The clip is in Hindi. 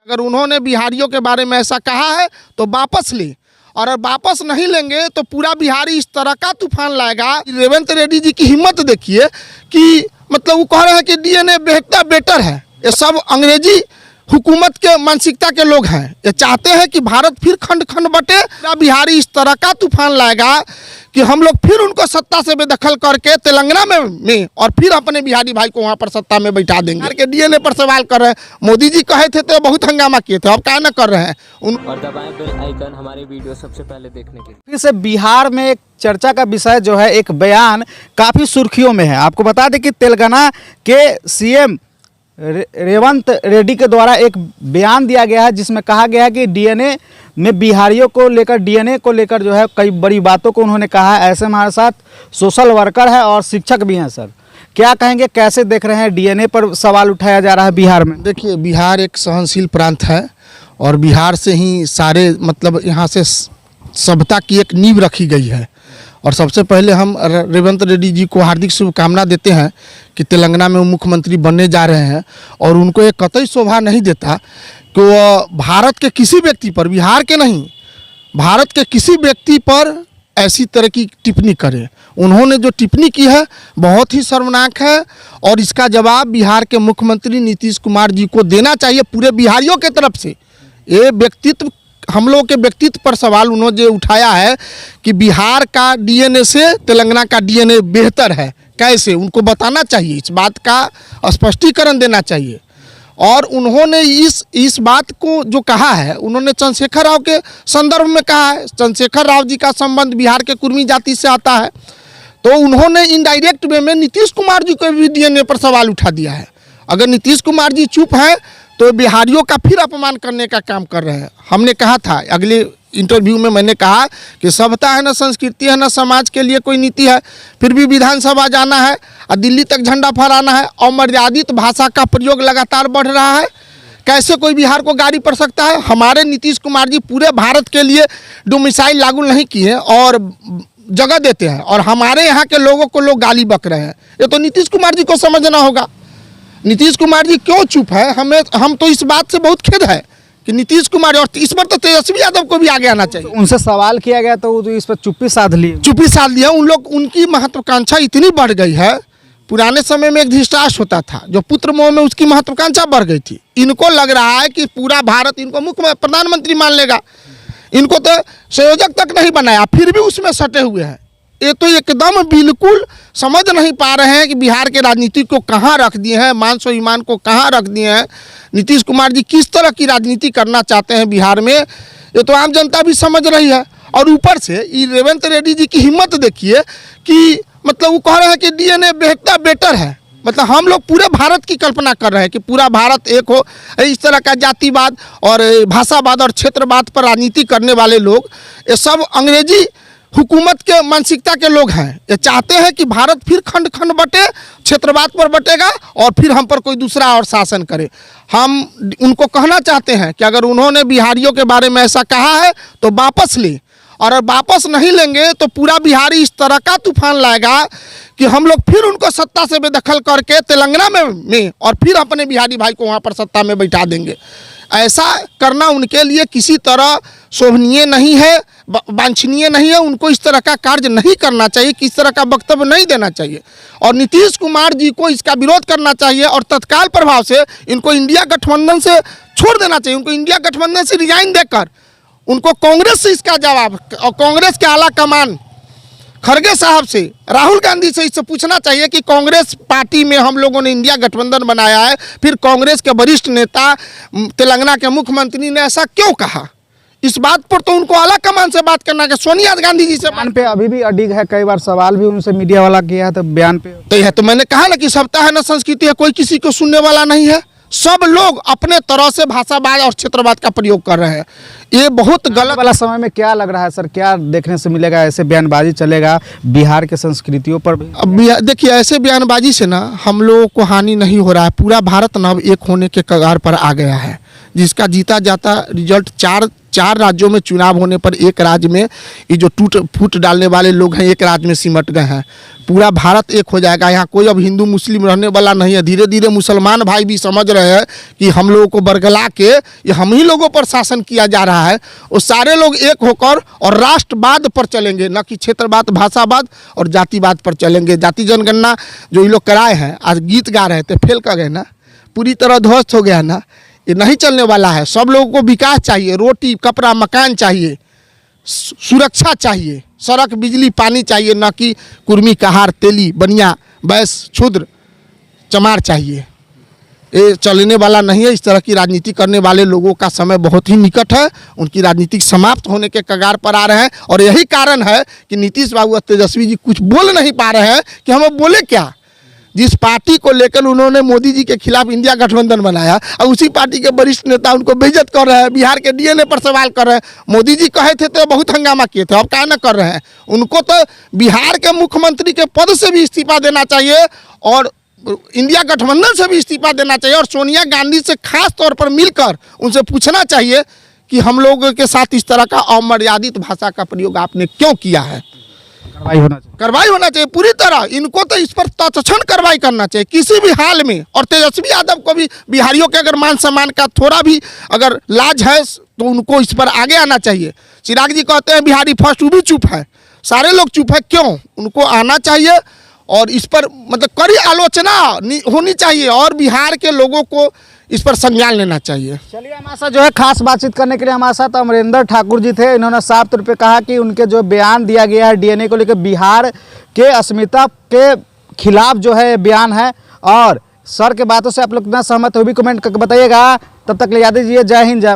अगर उन्होंने बिहारियों के बारे में ऐसा कहा है तो वापस ले, और वापस नहीं लेंगे तो पूरा बिहारी इस तरह का तूफान लाएगा। रेवंत रेड्डी जी की हिम्मत देखिए कि मतलब वो कह रहे हैं कि डीएनए बेटर है। ये सब अंग्रेजी हुकूमत के मानसिकता के लोग हैं। ये चाहते हैं कि भारत फिर खंड खंड बटे। पूरा बिहारी इस तरह का तूफान लाएगा कि हम लोग फिर उनको सत्ता से बेदखल करके तेलंगाना में और फिर अपने बिहारी भाई को वहाँ पर सत्ता में बैठा देंगे। के डीएनए पर सवाल कर रहे हैं। मोदी जी कहे थे तो बहुत हंगामा किए थे, अब क्या न कर रहे हैं और दबाएं बेल आइकन हमारे वीडियो सबसे पहले देखने के लिए। फिर से बिहार में एक चर्चा का विषय जो है, एक बयान काफ़ी सुर्खियों में है। आपको बता दें कि तेलंगाना के सीएम रेवंत रेड्डी के द्वारा एक बयान दिया गया है जिसमें कहा गया है कि डीएनए में बिहारियों को लेकर, डीएनए को लेकर जो है कई बड़ी बातों को उन्होंने कहा है। ऐसे हमारे साथ सोशल वर्कर है और शिक्षक भी हैं। सर क्या कहेंगे, कैसे देख रहे हैं डीएनए पर सवाल उठाया जा रहा है बिहार में? देखिए, बिहार एक सहनशील प्रांत है और बिहार से ही सारे मतलब यहाँ से सभ्यता की एक नींव रखी गई है। और सबसे पहले हम रेवंत रेड्डी जी को हार्दिक शुभकामना देते हैं कि तेलंगाना में वो मुख्यमंत्री बनने जा रहे हैं। और उनको एक कतई शोभा नहीं देता कि वो भारत के किसी व्यक्ति पर, बिहार के नहीं, भारत के किसी व्यक्ति पर ऐसी तरह की टिप्पणी करे। उन्होंने जो टिप्पणी की है बहुत ही शर्मनाक है और इसका जवाब बिहार के मुख्यमंत्री नीतीश कुमार जी को देना चाहिए पूरे बिहारियों के तरफ से। ये व्यक्तित्व, हम लोग के व्यक्तित्व पर सवाल उन्होंने जो उठाया है कि बिहार का डीएनए से तेलंगाना का डीएनए बेहतर है, कैसे, उनको बताना चाहिए, इस बात का स्पष्टीकरण देना चाहिए। और उन्होंने इस बात को जो कहा है, उन्होंने चंद्रशेखर राव के संदर्भ में कहा है। चंद्रशेखर राव जी का संबंध बिहार के कुर्मी जाति से आता है, तो उन्होंने इनडायरेक्ट वे में नीतीश कुमार जी को भी डीएनए पर सवाल उठा दिया है। अगर नीतीश कुमार जी चुप हैं तो बिहारियों का फिर अपमान करने का काम कर रहे हैं। हमने कहा था अगले इंटरव्यू में, मैंने कहा कि सभ्यता है, न संस्कृति है, न समाज के लिए कोई नीति है, फिर भी विधानसभा जाना है और दिल्ली तक झंडा फहराना है। अमर्यादित भाषा का प्रयोग लगातार बढ़ रहा है। कैसे कोई बिहार को गाली पड़ सकता है? हमारे नीतीश कुमार जी पूरे भारत के लिए डोमिसाइल लागू नहीं किए और जगह देते हैं, और हमारे यहाँ के लोगों को लोग गाली बक रहे हैं। ये तो नीतीश कुमार जी को समझना होगा। नीतीश कुमार जी क्यों चुप है? हम तो इस बात से बहुत खेद है कि नीतीश कुमार, और इस बार तो तेजस्वी यादव को भी आगे आना चाहिए। उनसे सवाल किया गया तो वो तो इस पर चुप्पी साध लिया। उन लोग, उनकी महत्वाकांक्षा इतनी बढ़ गई है। पुराने समय में एक धृतराष्ट्र होता था जो पुत्र मोह में उसकी महत्वाकांक्षा बढ़ गई थी। इनको लग रहा है कि पूरा भारत इनको मुख्य प्रधानमंत्री मान लेगा। इनको तो संयोजक तक नहीं बनाया, फिर भी उसमें सटे हुए हैं। ये तो एकदम बिल्कुल समझ नहीं पा रहे हैं कि बिहार के राजनीति को कहाँ रख दिए हैं, मान स्वाभिमान को कहाँ रख दिए हैं। नीतीश कुमार जी किस तरह की राजनीति करना चाहते हैं बिहार में, ये तो आम जनता भी समझ रही है। और ऊपर से ये रेवंत रेड्डी जी की हिम्मत देखिए कि मतलब वो कह रहे हैं कि डीएनए बेटर है। मतलब हम लोग पूरे भारत की कल्पना कर रहे हैं कि पूरा भारत एक हो। इस तरह का जातिवाद और भाषावाद और क्षेत्रवाद पर राजनीति करने वाले लोग, ये सब अंग्रेजी हुकूमत के मानसिकता के लोग हैं। ये चाहते हैं कि भारत फिर खंड खंड बटे, क्षेत्रवाद पर बटेगा और फिर हम पर कोई दूसरा और शासन करे। हम उनको कहना चाहते हैं कि अगर उन्होंने बिहारियों के बारे में ऐसा कहा है तो वापस ले, और वापस नहीं लेंगे तो पूरा बिहारी इस तरह का तूफान लाएगा कि हम लोग फिर उनको सत्ता से बेदखल करके तेलंगाना में और फिर अपने बिहारी भाई को वहाँ पर सत्ता में बैठा देंगे। ऐसा करना उनके लिए किसी तरह शोभनीय नहीं है, वांछनीय नहीं है। उनको इस तरह का कार्य नहीं करना चाहिए, किस तरह का वक्तव्य नहीं देना चाहिए। और नीतीश कुमार जी को इसका विरोध करना चाहिए और तत्काल प्रभाव से इनको इंडिया गठबंधन से छोड़ देना चाहिए। उनको इंडिया गठबंधन से रिजाइन देकर उनको कांग्रेस से इसका जवाब, और कांग्रेस के आला कमान खड़गे साहब से, राहुल गांधी से इससे पूछना चाहिए कि कांग्रेस पार्टी में हम लोगों ने इंडिया गठबंधन बनाया है, फिर कांग्रेस के वरिष्ठ नेता तेलंगाना के मुख्यमंत्री ने ऐसा क्यों कहा। इस बात पर तो उनको आला कमान से बात करना है। सोनिया गांधी जी से बयान पे अभी भी अडिग है, कई बार सवाल भी उनसे मीडिया वाला किया है तो बयान पे तो यह तो मैंने कहा ना कि सभ्यता है, न संस्कृति है, कोई किसी को सुनने वाला नहीं है। सब लोग अपने तरह से भाषावाद और क्षेत्रवाद का प्रयोग कर रहे हैं। ये बहुत गलत वाला समय में क्या लग रहा है सर, क्या देखने से मिलेगा? ऐसे बयानबाजी चलेगा बिहार के संस्कृतियों पर भी? अब देखिए, ऐसे बयानबाजी से ना हम लोगों को हानि नहीं हो रहा है। पूरा भारत ना अब एक होने के कगार पर आ गया है, जिसका जीता जाता रिजल्ट 4 राज्यों में चुनाव होने पर एक राज्य में ये जो टूट फूट डालने वाले लोग हैं एक राज्य में सिमट गए हैं। पूरा भारत एक हो जाएगा। यहाँ कोई अब हिंदू मुस्लिम रहने वाला नहीं है। धीरे धीरे मुसलमान भाई भी समझ रहे हैं कि हम लोगों को बरगला के ये हम ही लोगों पर शासन किया जा रहा है। वो सारे लोग एक होकर और राष्ट्रवाद पर चलेंगे, न कि क्षेत्रवाद, भाषावाद और जातिवाद पर चलेंगे। जाति जनगणना जो ये लोग कराए हैं, आज गीत गा रहे थे, फेल कर गए ना, पूरी तरह ध्वस्त हो गया ना। ये नहीं चलने वाला है। सब लोगों को विकास चाहिए, रोटी कपड़ा मकान चाहिए, सुरक्षा चाहिए, सड़क बिजली पानी चाहिए, न कि कुर्मी कहार तेली बनिया बैस क्षुद्र चमार चाहिए। ये चलने वाला नहीं है। इस तरह की राजनीति करने वाले लोगों का समय बहुत ही निकट है। उनकी राजनीति समाप्त होने के कगार पर आ रहे हैं और यही कारण है कि नीतीश बाबू और तेजस्वी जी कुछ बोल नहीं पा रहे हैं कि हम अब बोले क्या। जिस पार्टी को लेकर उन्होंने मोदी जी के खिलाफ इंडिया गठबंधन बनाया और उसी पार्टी के वरिष्ठ नेता उनको बेइज्जत कर रहे हैं, बिहार के डीएनए पर सवाल कर रहे हैं। मोदी जी कहे थे तो बहुत हंगामा किए थे, अब क्या न कर रहे हैं। उनको तो बिहार के मुख्यमंत्री के पद से भी इस्तीफा देना चाहिए और इंडिया गठबंधन से भी इस्तीफा देना चाहिए और सोनिया गांधी से खास तौर पर मिलकर उनसे पूछना चाहिए कि हम लोगों के साथ इस तरह का अमर्यादित भाषा का प्रयोग आपने क्यों किया है। कार्रवाई होना चाहिए पूरी तरह। इनको तो इस पर तत्क्षण कार्रवाई करना चाहिए किसी भी हाल में। और तेजस्वी यादव को भी, बिहारियों के अगर मान सम्मान का थोड़ा भी अगर लाज है तो उनको इस पर आगे आना चाहिए। चिराग जी कहते हैं बिहारी फर्स्ट, वो भी चुप है, सारे लोग चुप है, क्यों? उनको आना चाहिए और इस पर मतलब कड़ी आलोचना होनी चाहिए और बिहार के लोगों को इस पर संज्ञान लेना चाहिए। चलिए, हमारे साथ जो है खास बातचीत करने के लिए हमारे साथ अमरेंद्र ठाकुर जी थे। इन्होंने साफ तौर पे कहा कि उनके जो बयान दिया गया है डीएनए को लेकर, बिहार के अस्मिता के खिलाफ जो है बयान है और सर के बातों से आप लोग कितना सहमत हो भी कमेंट करके बताइएगा। तब तक ले याद दीजिए। जय हिंद, जय